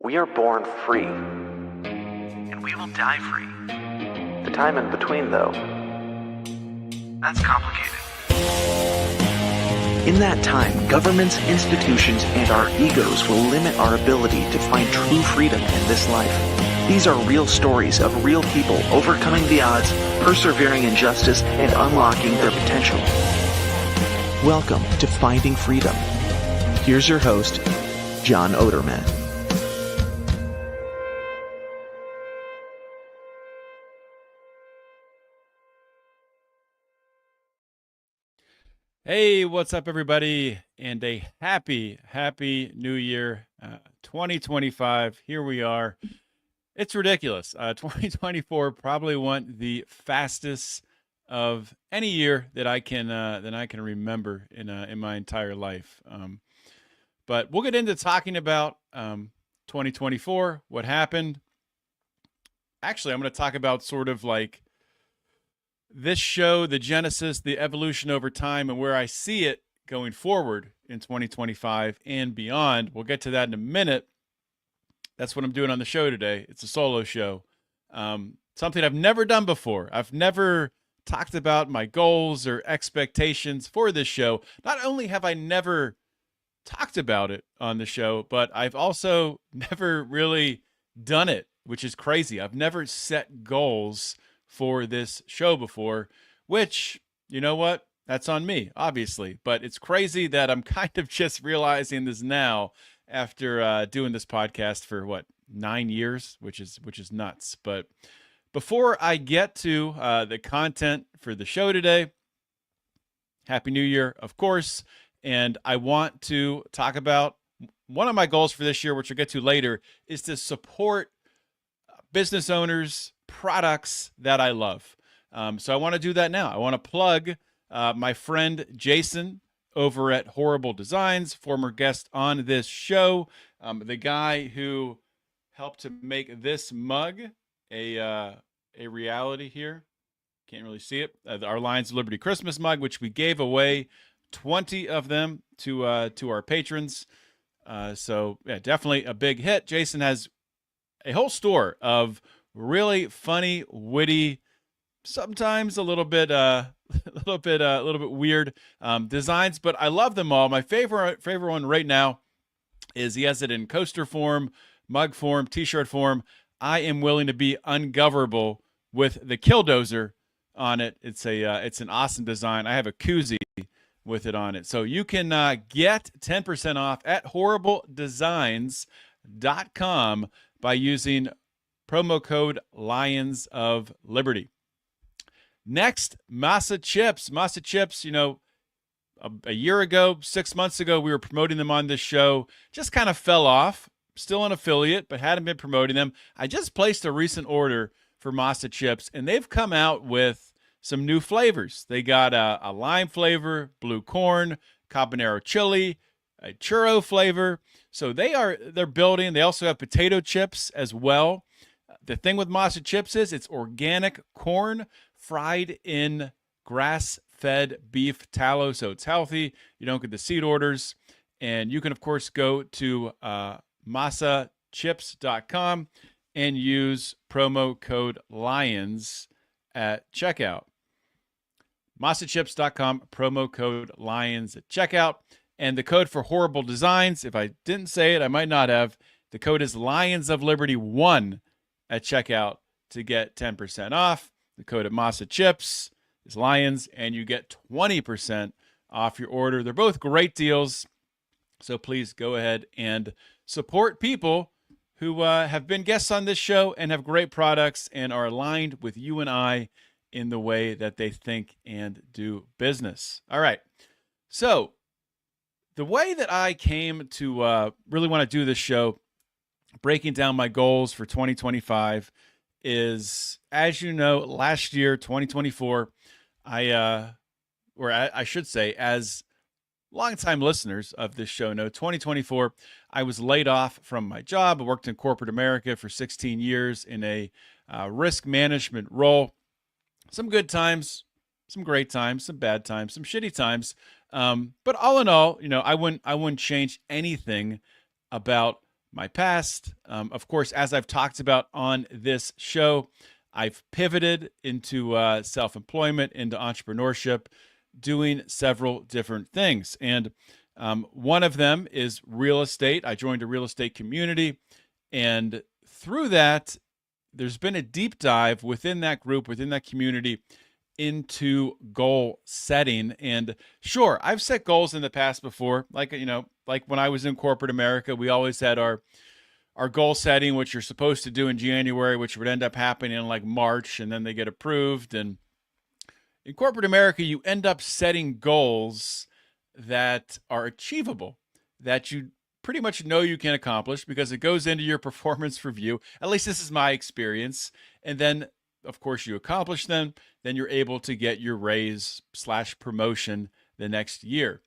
We are born free. And we will die free. The time in between, though, That's complicated. In that time, governments, institutions, and our egos will limit our ability to find true freedom in this life. These are real stories of real people overcoming the odds, persevering in justice, and unlocking their potential. Welcome to Finding Freedom. Here's your host, John Odermatt. Hey, what's up, everybody? And a happy new year, 2025. Here we are. It's ridiculous. 2024 probably went the fastest of any year that I can remember in my entire life. But we'll get into talking about 2024, what happened. Actually, I'm going to talk about sort of like this show, the genesis, the evolution over time, and where I see it going forward in 2025 and beyond. We'll get to that in a minute. That's what I'm doing on the show today. It's a solo show. Something I've never done before. I've never talked about my goals or expectations for this show. Not only have I never talked about it on the show, but I've also never really done it, which is crazy. I've never set goals for this show before, which, you know what? That's on me, obviously. But it's crazy that I'm kind of just realizing this now after doing this podcast for 9 years, which is nuts. But before I get to the content for the show today, Happy New Year, of course. And I want to talk about one of my goals for this year, which we'll get to later, is to support business owners, products that I love. So I want to do that now. I want to plug my friend Jason over at Horrible Designs, former guest on this show, the guy who helped to make this mug a reality here. Can't really see it. Our Lions of Liberty Christmas mug, which we gave away 20 of them to our patrons. So yeah, definitely a big hit. Jason has a whole store of really funny, witty, sometimes a little bit weird designs, but I love them all. My favorite one right now is he has it in coaster form, mug form, t-shirt form. I am willing to be ungovernable with the Killdozer on it. It's an awesome design. I have a koozie with it on it. So you can get 10% off at horribledesigns.com by using promo code Lions of Liberty. Next, Masa Chips. Masa Chips, a year ago, 6 months ago, we were promoting them on this show. Just kind of fell off. Still an affiliate, but hadn't been promoting them. I just placed a recent order for Masa Chips, and they've come out with some new flavors. They got a lime flavor, blue corn, habanero chili, a churro flavor. So they're building. They also have potato chips as well. The thing with Masa Chips is it's organic corn fried in grass-fed beef tallow, so it's healthy. You don't get the seed orders. And you can, of course, go to masachips.com and use promo code LIONS at checkout. masachips.com, promo code LIONS at checkout. And the code for Horrible Designs, if I didn't say it, I might not have. The code is Lions of Liberty 1 at checkout to get 10% off. The code at Masa Chips is Lions, and you get 20% off your order. They're both great deals, so please go ahead and support people who have been guests on this show and have great products and are aligned with you and I in the way that they think and do business. All right, so the way that I came to really want to do this show, breaking down my goals for 2025, is, as you know, last year, 2024, I should say, as longtime listeners of this show know, 2024, I was laid off from my job. I worked in corporate America for 16 years in a risk management role. Some good times, some great times, some bad times, some shitty times. But all in all, I wouldn't change anything about my past. Of course, as I've talked about on this show, I've pivoted into self-employment, into entrepreneurship, doing several different things. And one of them is real estate. I joined a real estate community, and through that, there's been a deep dive within that group, within that community, into goal setting. And sure, I've set goals in the past before, like when I was in corporate America, we always had our goal setting, which you're supposed to do in January, which would end up happening in like March, and then they get approved. And in corporate America, you end up setting goals that are achievable, that you pretty much know you can accomplish because it goes into your performance review. At least this is my experience. And then, of course, you accomplish them, then you're able to get your raise / promotion the next year.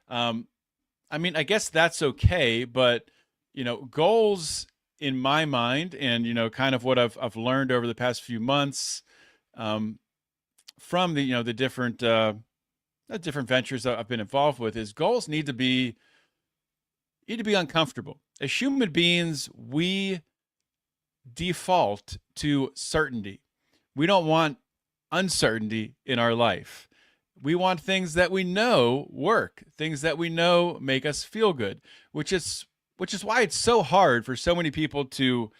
I mean, I guess that's okay, but goals in my mind, and kind of what I've learned over the past few months, from the different ventures that I've been involved with, is goals need to be uncomfortable. As human beings, we default to certainty. We don't want uncertainty in our life. We want things that we know work, things that we know make us feel good, which is why it's so hard for so many people to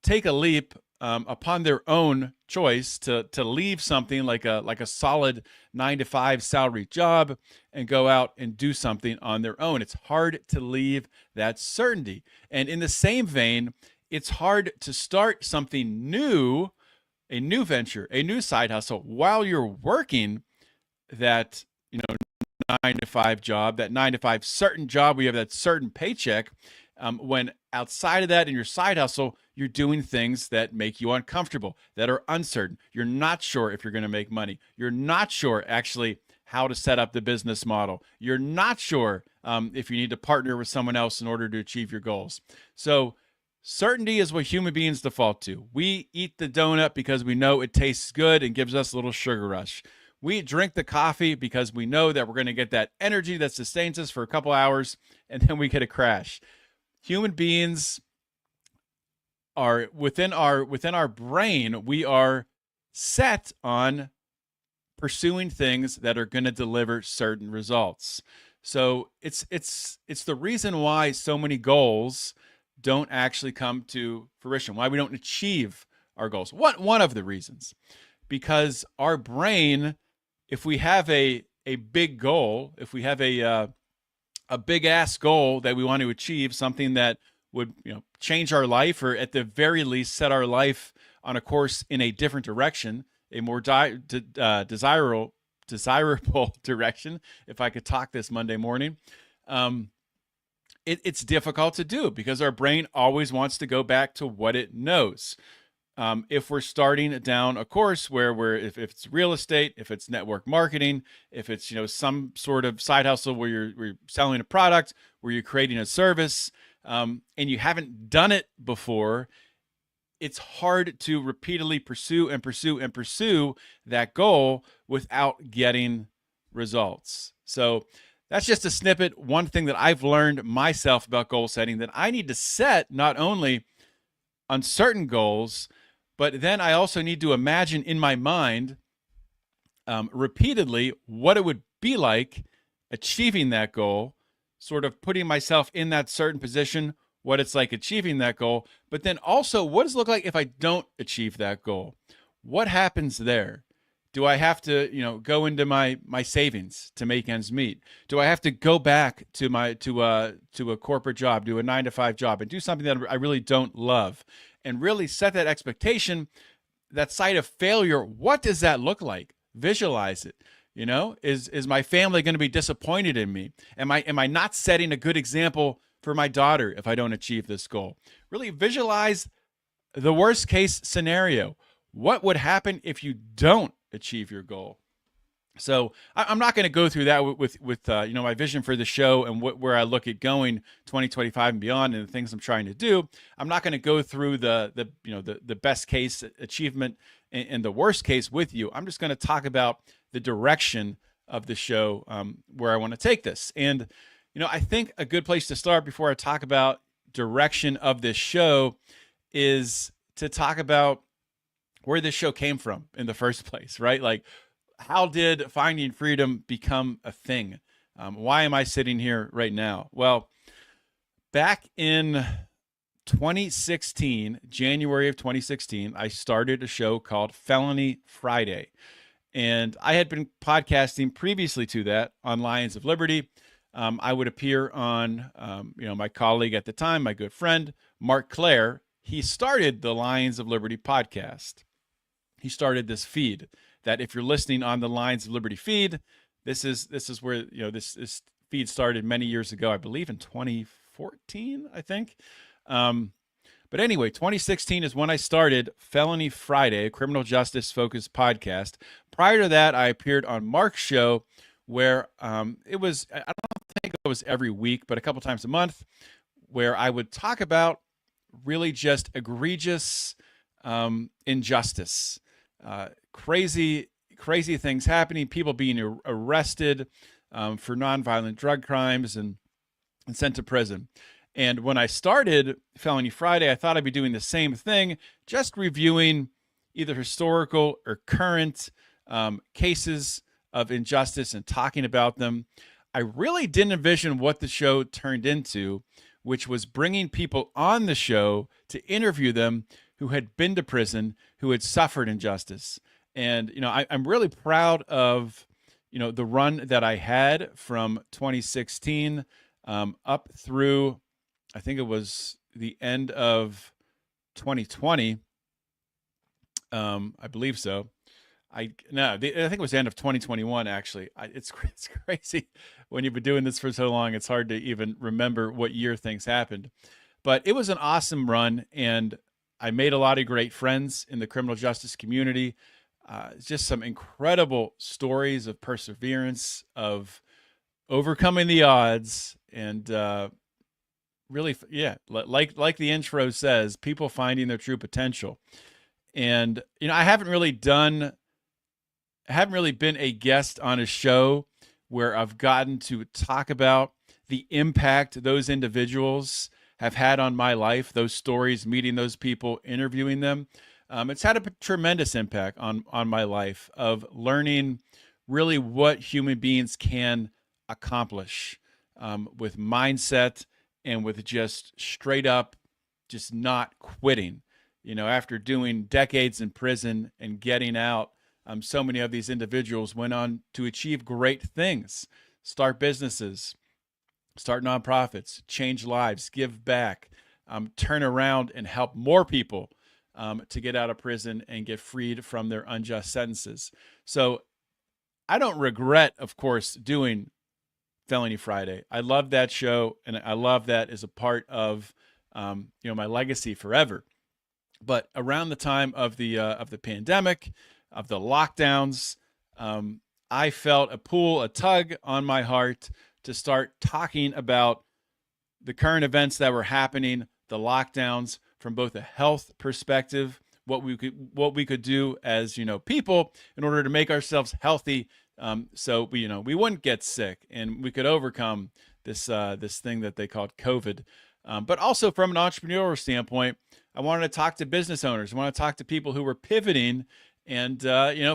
take a leap upon their own choice to leave something like a solid 9-to-5 salary job and go out and do something on their own. It's hard to leave that certainty. And in the same vein, it's hard to start something new, a new venture, a new side hustle while you're working that 9-to-5 job, that 9-to-5 certain job where you have that certain paycheck, when outside of that in your side hustle, you're doing things that make you uncomfortable, that are uncertain. You're not sure if you're going to make money. You're not sure actually how to set up the business model. You're not sure if you need to partner with someone else in order to achieve your goals. So certainty is what human beings default to. We eat the donut because we know it tastes good and gives us a little sugar rush. We drink the coffee because we know that we're going to get that energy that sustains us for a couple hours, and then we get a crash. Human beings are within our brain, we are set on pursuing things that are going to deliver certain results. So it's the reason why so many goals don't actually come to fruition, why we don't achieve our goals. One of the reasons, because our brain, if we have a big goal, if we have a big ass goal that we want to achieve, something that would change our life, or at the very least set our life on a course in a different direction, a more desirable direction, if I could talk this Monday morning, it's difficult to do because our brain always wants to go back to what it knows. If we're starting down a course where if it's real estate, if it's network marketing, if it's some sort of side hustle where you're selling a product, where you're creating a service, and you haven't done it before, it's hard to repeatedly pursue that goal without getting results. So that's just a snippet. One thing that I've learned myself about goal setting, that I need to set not only uncertain goals, but then I also need to imagine in my mind repeatedly what it would be like achieving that goal, sort of putting myself in that certain position, what it's like achieving that goal, but then also what does it look like if I don't achieve that goal? What happens there? Do I have to, go into my savings to make ends meet? Do I have to go back to a corporate job, do a 9-to-5 job, and do something that I really don't love, and really set that expectation, that site of failure? What does that look like? Visualize it. Is my family going to be disappointed in me? Am I not setting a good example for my daughter if I don't achieve this goal? Really visualize the worst case scenario. What would happen if you don't achieve your goal? So I'm not going to go through that with my vision for the show and where I look at going 2025 and beyond and the things I'm trying to do. I'm not going to go through the best case achievement and the worst case with you. I'm just going to talk about the direction of the show, where I want to take this. And I think a good place to start before I talk about direction of this show is to talk about where this show came from in the first place, right? Like, how did Finding Freedom become a thing? Why am I sitting here right now? Well, back in 2016, January of 2016, I started a show called Felony Friday. And I had been podcasting previously to that on Lions of Liberty. I would appear on, my colleague at the time, my good friend, Mark Claire. He started the Lions of Liberty podcast. He started this feed that if you're listening on the Lions of Liberty feed, this is where, this feed started many years ago, I believe in 2014, I think. But anyway, 2016 is when I started Felony Friday, a criminal justice focused podcast. Prior to that, I appeared on Mark's show where it was, I don't think it was every week, but a couple times a month, where I would talk about really just egregious injustice, crazy things happening, people being arrested for nonviolent drug crimes and sent to prison. And when I started Felony Friday, I thought I'd be doing the same thing, just reviewing either historical or current cases of injustice and talking about them. I really didn't envision what the show turned into, which was bringing people on the show to interview them who had been to prison, who had suffered injustice. And, I'm really proud of, the run that I had from 2016 up through, I think it was the end of 2020. I believe so. I think it was the end of 2021, actually. It's crazy. When you've been doing this for so long, it's hard to even remember what year things happened. But it was an awesome run, and I made a lot of great friends in the criminal justice community. Just some incredible stories of perseverance, of overcoming the odds, and really, like the intro says, people finding their true potential. And, I haven't really been a guest on a show where I've gotten to talk about the impact those individuals have had on my life, those stories, meeting those people, interviewing them. It's had a tremendous impact on my life of learning really what human beings can accomplish with mindset and with just straight up, just not quitting. After doing decades in prison and getting out, so many of these individuals went on to achieve great things, start businesses, start nonprofits, change lives, give back, turn around and help more people to get out of prison and get freed from their unjust sentences. So I don't regret, of course, doing Felony Friday. I love that show, and I love that as a part of my legacy forever. But around the time of the pandemic, of the lockdowns, I felt a tug on my heart to start talking about the current events that were happening, the lockdowns, from both a health perspective, what we could do as people in order to make ourselves healthy, so we wouldn't get sick and we could overcome this thing that they called COVID. But also from an entrepreneurial standpoint, I wanted to talk to business owners. I want to talk to people who were pivoting and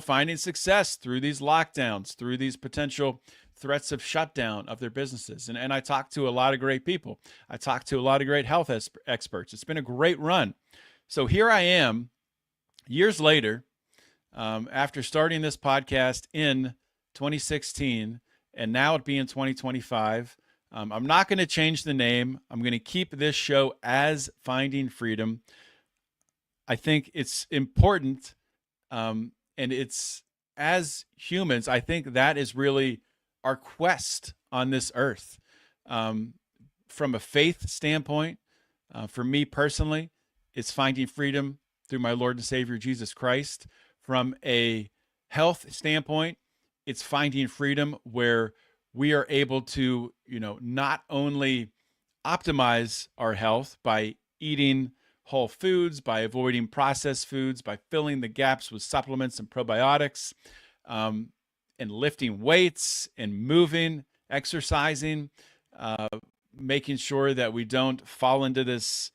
finding success through these lockdowns, through these potential threats of shutdown of their businesses. And I talked to a lot of great people. I talked to a lot of great health experts. It's been a great run. So here I am, years later, after starting this podcast in 2016, and now it being 2025. I'm not going to change the name. I'm going to keep this show as Finding Freedom. I think it's important, and it's, as humans, I think that is really our quest on this earth. From a faith standpoint, for me personally, it's finding freedom through my Lord and Savior, Jesus Christ. From a health standpoint, it's finding freedom where we are able to, not only optimize our health by eating whole foods, by avoiding processed foods, by filling the gaps with supplements and probiotics, and lifting weights and moving, exercising, making sure that we don't fall into this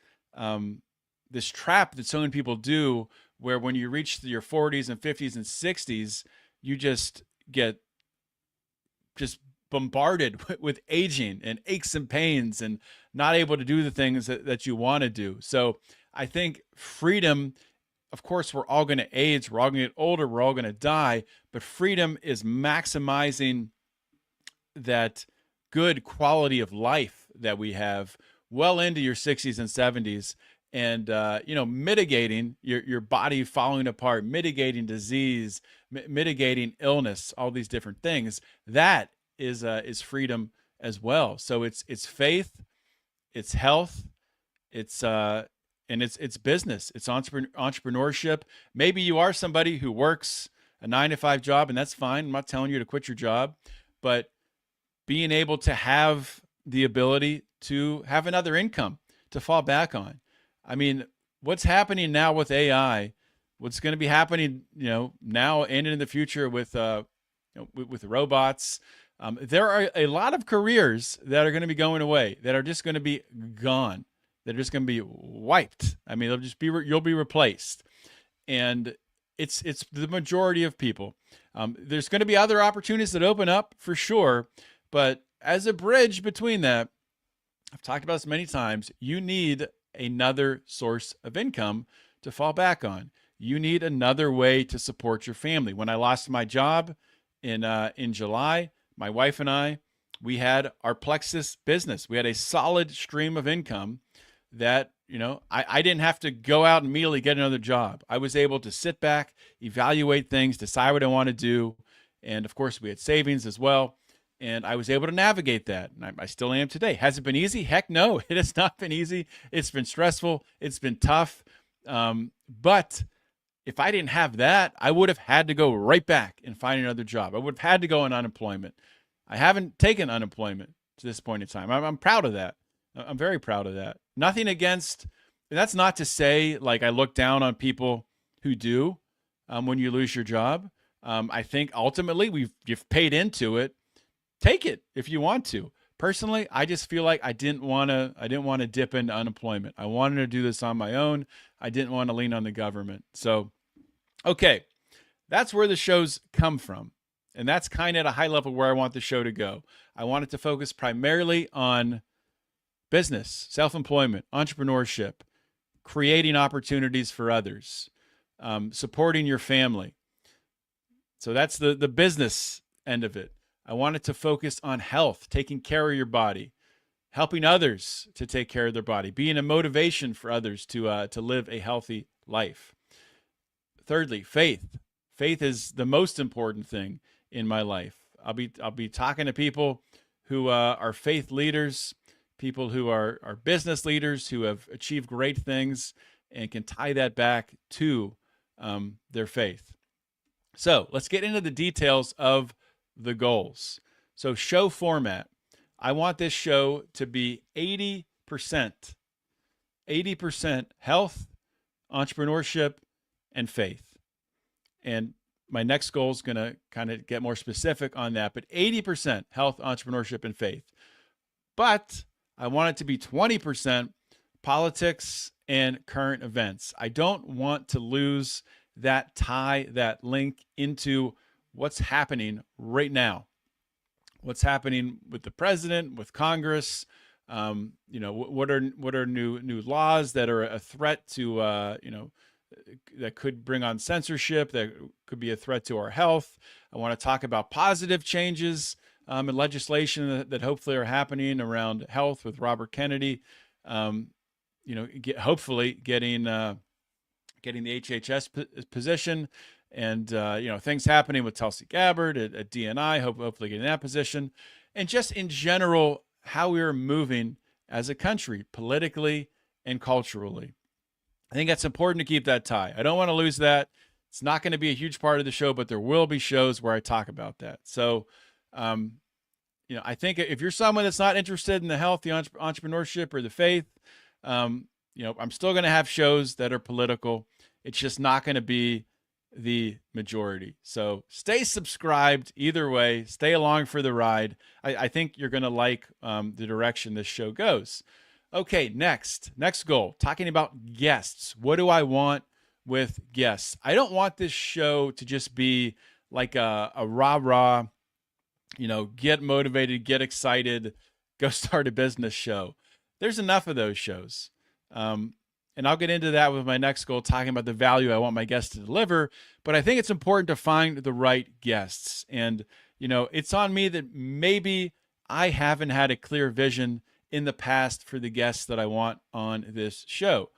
this trap that so many people do, where when you reach your 40s and 50s and 60s, you just get bombarded with aging and aches and pains and not able to do the things that you want to do. So I think freedom, of course, we're all going to age, we're all going to get older, we're all going to die, but freedom is maximizing that good quality of life that we have well into your 60s and 70s, and mitigating your body falling apart, mitigating disease, mitigating illness, all these different things. That is freedom as well. So it's faith, it's health, it's business, it's entrepreneurship. Maybe you are somebody who works a 9-to-5 job, and that's fine. I'm not telling you to quit your job, but being able to have the ability to have another income to fall back on. I mean, what's happening now with AI, what's going to be happening, now and in the future with robots. There are a lot of careers that are going to be going away, that are just going to be gone. They're just going to be wiped. I mean, you'll be replaced. And it's the majority of people. There's going to be other opportunities that open up for sure. But as a bridge between that, I've talked about this many times, you need another source of income to fall back on. You need another way to support your family. When I lost my job in July, my wife and I, we had our Plexus business. We had a solid stream of income that, I didn't have to go out and immediately get another job. I was able to sit back, evaluate things, decide what I want to do. And of course, we had savings as well. And I was able to navigate that. And I still am today. Has it been easy? Heck no, it has not been easy. It's been stressful. It's been tough. But if I didn't have that, I would have had to go right back and find another job. I would have had to go on unemployment. I haven't taken unemployment to this point in time. I'm proud of that. I'm very proud of that. Nothing against, and that's not to say like I look down on people who do when you lose your job. I think ultimately you've paid into it. Take it if you want to. Personally, I just feel like I didn't want to dip into unemployment. I wanted to do this on my own. I didn't want to lean on the government. So, okay, that's where the shows come from. And that's kind of at a high level where I want the show to go. I want it to focus primarily on business, self-employment, entrepreneurship, creating opportunities for others, supporting your family. So that's the business end of it. I want it to focus on health, taking care of your body, helping others to take care of their body, being a motivation for others to live a healthy life. Thirdly, faith. Faith is the most important thing in my life. I'll be talking to people who are faith leaders, people who are business leaders who have achieved great things and can tie that back to their faith. So let's get into the details of the goals. So show format. I want this show to be 80% health, entrepreneurship, and faith. And my next goal is going to kind of get more specific on that, but 80% health, entrepreneurship, and faith. But I want it to be 20% politics and current events. I don't want to lose that tie, that link into what's happening right now, what's happening with the president, with Congress. What are new laws that are a threat to, that could bring on censorship, that could be a threat to our health. I want to talk about positive changes in legislation that hopefully are happening around health with Robert Kennedy. Hopefully getting the HHS position. And, things happening with Tulsi Gabbard at DNI, hopefully getting that position. And just in general, how we are moving as a country, politically and culturally. I think that's important to keep that tie. I don't want to lose that. It's not going to be a huge part of the show, but there will be shows where I talk about that. So, I think if you're someone that's not interested in the health, the entrepreneurship, or the faith, I'm still going to have shows that are political. It's just not going to be the majority. So stay subscribed either way, stay along for the ride. I think you're going to like the direction this show goes. Okay, next goal, talking about guests. What do I want with guests? I don't want this show to just be like a rah-rah, get motivated, get excited, go start a business show. There's enough of those shows. And I'll get into that with my next goal, talking about the value I want my guests to deliver. But I think it's important to find the right guests. And, it's on me that maybe I haven't had a clear vision in the past for the guests that I want on this show.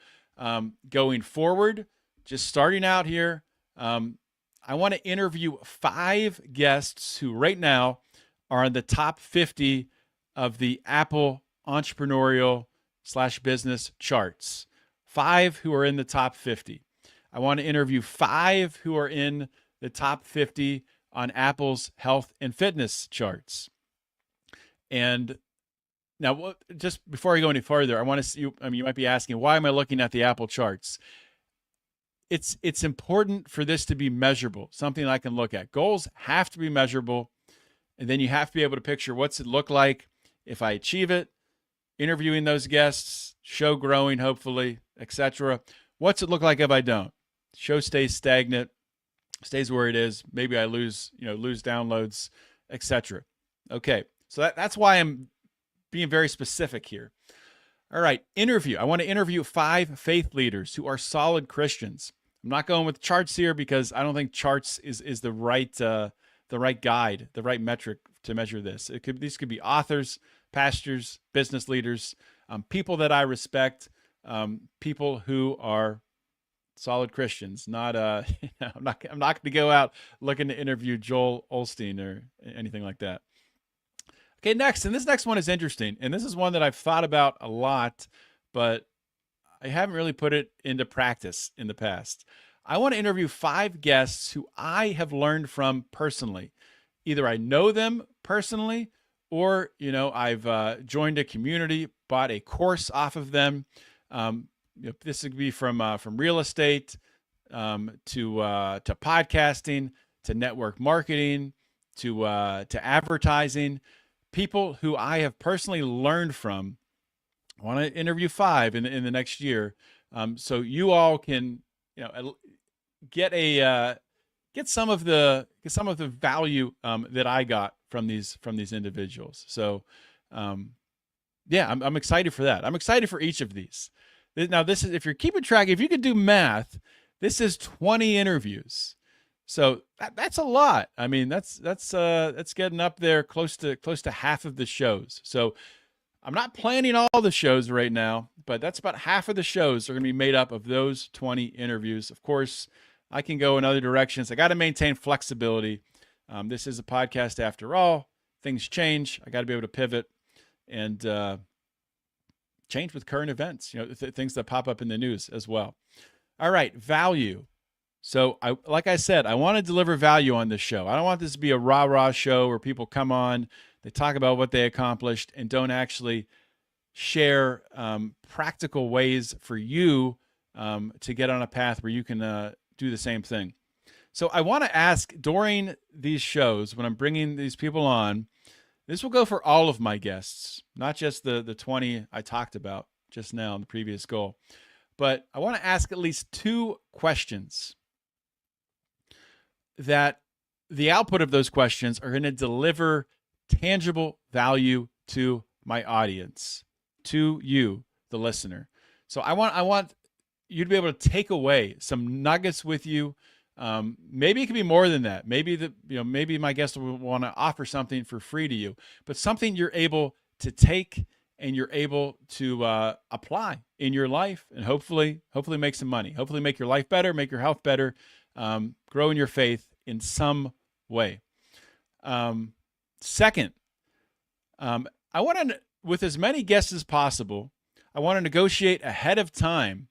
Going forward, just starting out here, I want to interview 5 guests who right now are in the top 50 of the Apple entrepreneurial/business charts. 5 who are in the top 50. I want to interview 5 who are in the top 50 on Apple's health and fitness charts. And now, just before I go any further, I want to see, you might be asking, why am I looking at the Apple charts? It's important for this to be measurable, something I can look at. Goals have to be measurable, and then you have to be able to picture what's it look like if I achieve it, interviewing those guests, show growing, hopefully, etc. What's it look like if I don't? Show stays stagnant, stays where it is. Maybe I lose downloads, etc. Okay, so that's why I'm being very specific here. All right, interview. I want to interview 5 faith leaders who are solid Christians. I'm not going with charts here because I don't think charts is the right guide, the right metric to measure this. These could be authors, pastors, business leaders, people that I respect, people who are solid Christians. Not I'm not going to go out looking to interview Joel Osteen or anything like that. Okay, next, and this next one is interesting, and this is one that I've thought about a lot, but I haven't really put it into practice in the past. I want to interview 5 guests who I have learned from personally. Either I know them personally, or I've joined a community, bought a course off of them. This could be from real estate to podcasting, to network marketing, to advertising. People who I have personally learned from. I want to interview 5 in the next year, so you all can get some of the value that I got from these individuals. So I'm excited for that. I'm excited for each of these. Now this is, if you're keeping track, if you could do math, this is 20 interviews. So that's a lot. I mean, that's getting up there close to half of the shows. So I'm not planning all the shows right now, but that's about half of the shows are going to be made up of those 20 interviews. Of course, I can go in other directions. I got to maintain flexibility. This is a podcast after all. Things change. I got to be able to pivot and change with current events, things that pop up in the news as well. All right, value. So like I said, I want to deliver value on this show. I don't want this to be a rah-rah show where people come on, they talk about what they accomplished and don't actually share practical ways for you to get on a path where you can do the same thing. So I want to ask during these shows, when I'm bringing these people on, this will go for all of my guests, not just the 20 I talked about just now in the previous goal. But I want to ask at least 2 questions that the output of those questions are going to deliver tangible value to my audience, to you, the listener. So I want you to be able to take away some nuggets with you. Maybe it could be more than that. Maybe maybe my guest will want to offer something for free to you, but something you're able to take and you're able to apply in your life, and hopefully make some money. Hopefully make your life better, make your health better, grow in your faith in some way. Second, I want to, with as many guests as possible, I want to negotiate ahead of time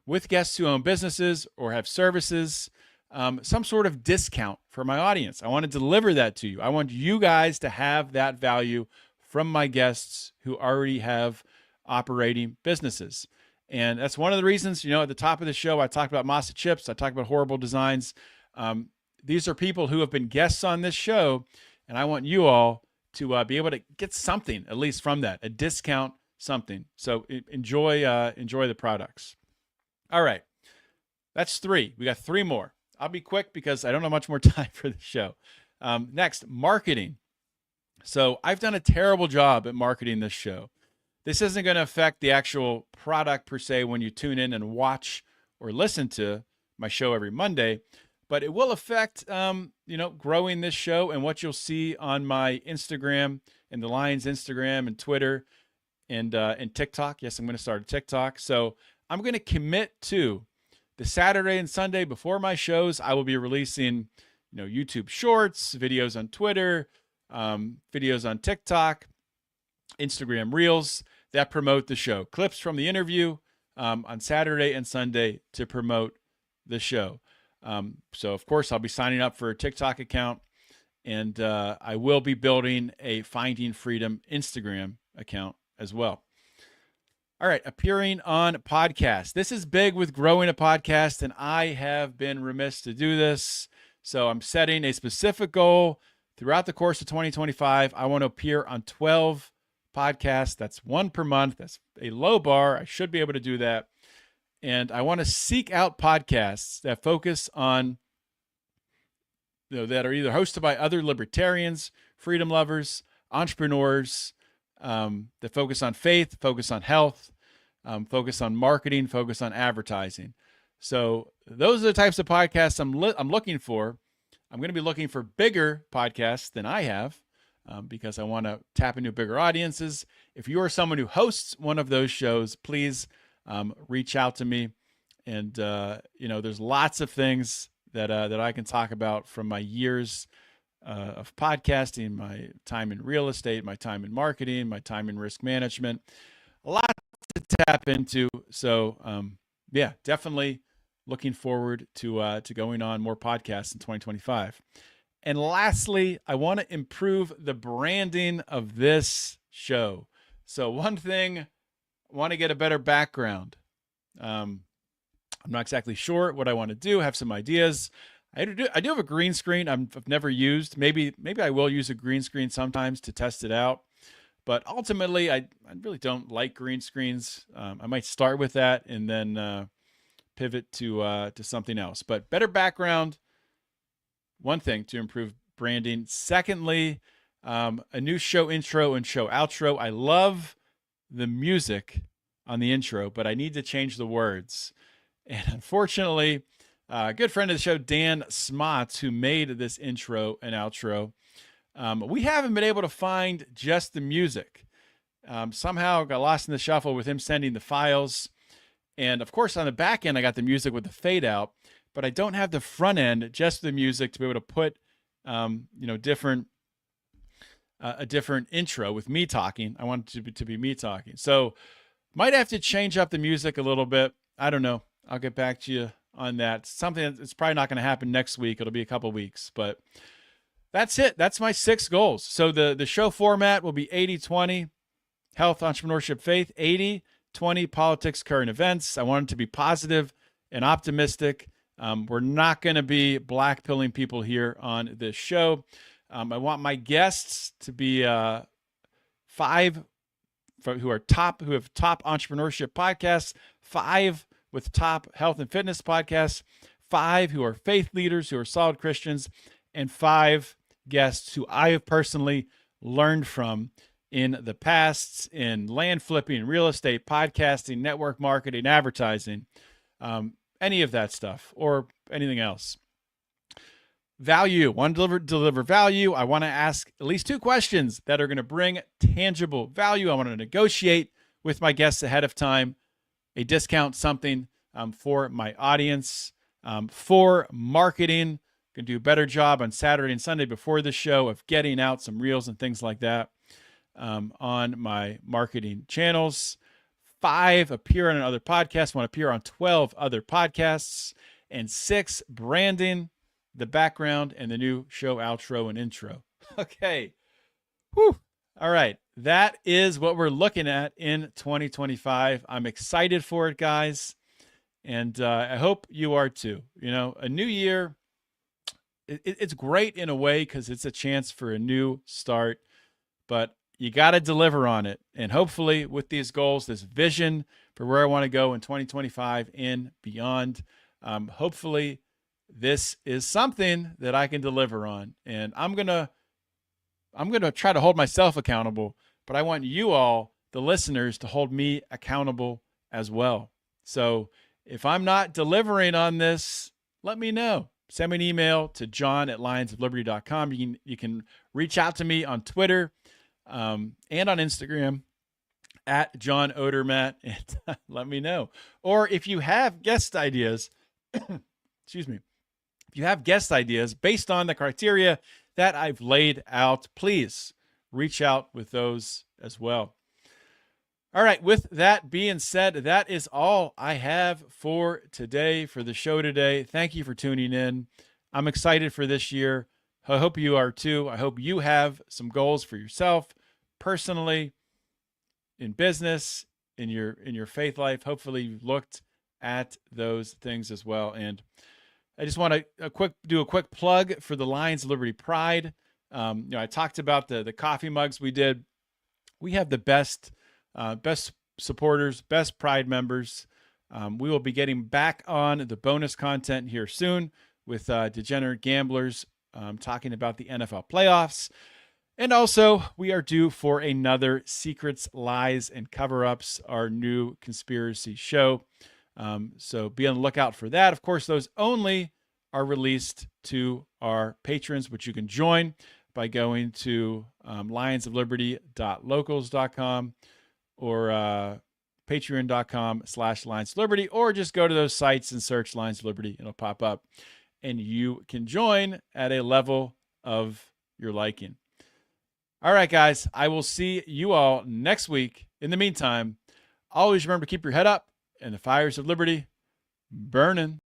with guests who own businesses or have services, some sort of discount for my audience. I want to deliver that to you. I want you guys to have that value from my guests who already have operating businesses. And that's one of the reasons, at the top of the show, I talked about Masa Chips. I talked about Horrible Designs. These are people who have been guests on this show, and I want you all to be able to get something at least from that, a discount, something. So enjoy the products. All right, that's 3. We got 3 more. I'll be quick because I don't have much more time for the show. Next, marketing. So I've done a terrible job at marketing this show. This isn't going to affect the actual product per se when you tune in and watch or listen to my show every Monday, but it will affect, growing this show and what you'll see on my Instagram and the Lions Instagram and Twitter and TikTok. Yes, I'm going to start a TikTok. So I'm going to commit to the Saturday and Sunday before my shows. I will be releasing, YouTube Shorts, videos on Twitter, videos on TikTok, Instagram Reels that promote the show, clips from the interview on Saturday and Sunday to promote the show. So of course I'll be signing up for a TikTok account, and I will be building a Finding Freedom Instagram account as well. All right, appearing on podcasts. This is big with growing a podcast, and I have been remiss to do this. So I'm setting a specific goal throughout the course of 2025. I want to appear on 12 podcasts. That's 1 per month. That's a low bar. I should be able to do that. And I want to seek out podcasts that focus on, that are either hosted by other libertarians, freedom lovers, entrepreneurs, that focus on faith, focus on health, focus on marketing, focus on advertising. So those are the types of podcasts I'm looking for. I'm going to be looking for bigger podcasts than I have, because I want to tap into bigger audiences. If you are someone who hosts one of those shows, please reach out to me. And, there's lots of things that I can talk about from my years of podcasting, my time in real estate, my time in marketing, my time in risk management, a lot to tap into. So, definitely looking forward to going on more podcasts in 2025. And lastly, I want to improve the branding of this show. So one thing, I want to get a better background. I'm not exactly sure what I want to do. I have some ideas. I do have a green screen I've never used. Maybe I will use a green screen sometimes to test it out. But ultimately, I really don't like green screens. I might start with that and then pivot to something else. But better background, one thing to improve branding. Secondly, a new show intro and show outro. I love the music on the intro, but I need to change the words. And unfortunately, a good friend of the show, Dan Smots, who made this intro and outro, we haven't been able to find just the music. Somehow got lost in the shuffle with him sending the files. And of course, on the back end, I got the music with the fade out, but I don't have the front end, just the music to be able to put, a different intro with me talking. I want it to be me talking. So might have to change up the music a little bit. I don't know. I'll get back to you on that. Something that's probably not going to happen next week. It'll be a couple weeks, but that's it. That's my 6 goals. So the show format will be 80-20, health, entrepreneurship, faith, 80-20, politics, current events. I want it to be positive and optimistic. We're not going to be blackpilling people here on this show. I want my guests to be 5 who have top entrepreneurship podcasts, 5 with top health and fitness podcasts, 5 who are faith leaders, who are solid Christians, and 5 guests who I have personally learned from in the past in land flipping, real estate, podcasting, network marketing, advertising, any of that stuff or anything else. Value. Want to deliver value. I want to ask at least 2 questions that are going to bring tangible value. I want to negotiate with my guests ahead of time, a discount, something for my audience. For marketing, going to do a better job on Saturday and Sunday before the show of getting out some reels and things like that on my marketing channels. 5, appear on another podcast. Want to appear on 12 other podcasts. And 6, branding, the background, and the new show outro and intro. Okay. Whew. All right. That is what we're looking at in 2025. I'm excited for it, guys. And I hope you are too. A new year, it's great in a way because it's a chance for a new start, but you got to deliver on it. And hopefully with these goals, this vision for where I want to go in 2025 and beyond, hopefully this is something that I can deliver on. And I'm going to try to hold myself accountable, but I want you all, the listeners, to hold me accountable as well. So if I'm not delivering on this, let me know. Send me an email to john@lionsofliberty.com. You can reach out to me on Twitter and on Instagram at John Odermatt, and let me know. Or if you have guest ideas, excuse me, if you have guest ideas based on the criteria that I've laid out, please reach out with those as well. All right, with that being said, that is all I have for today, for the show today. Thank you for tuning in. I'm excited for this year. I hope you are too. I hope you have some goals for yourself, personally, in business, in your faith life. Hopefully you've looked at those things as well. And I just want to do a quick plug for the Lions of Liberty Pride. I talked about the coffee mugs we did. We have the best supporters, best Pride members. We will be getting back on the bonus content here soon with Degenerate Gamblers talking about the NFL playoffs. And also, we are due for another Secrets, Lies, and Cover-Ups, our new conspiracy show. So be on the lookout for that. Of course, those only are released to our patrons, which you can join by going to lionsofliberty.locals.com or patreon.com/Lions of Liberty, or just go to those sites and search Lions of Liberty. It'll pop up, and you can join at a level of your liking. All right, guys, I will see you all next week. In the meantime, always remember to keep your head up and the fires of liberty burning.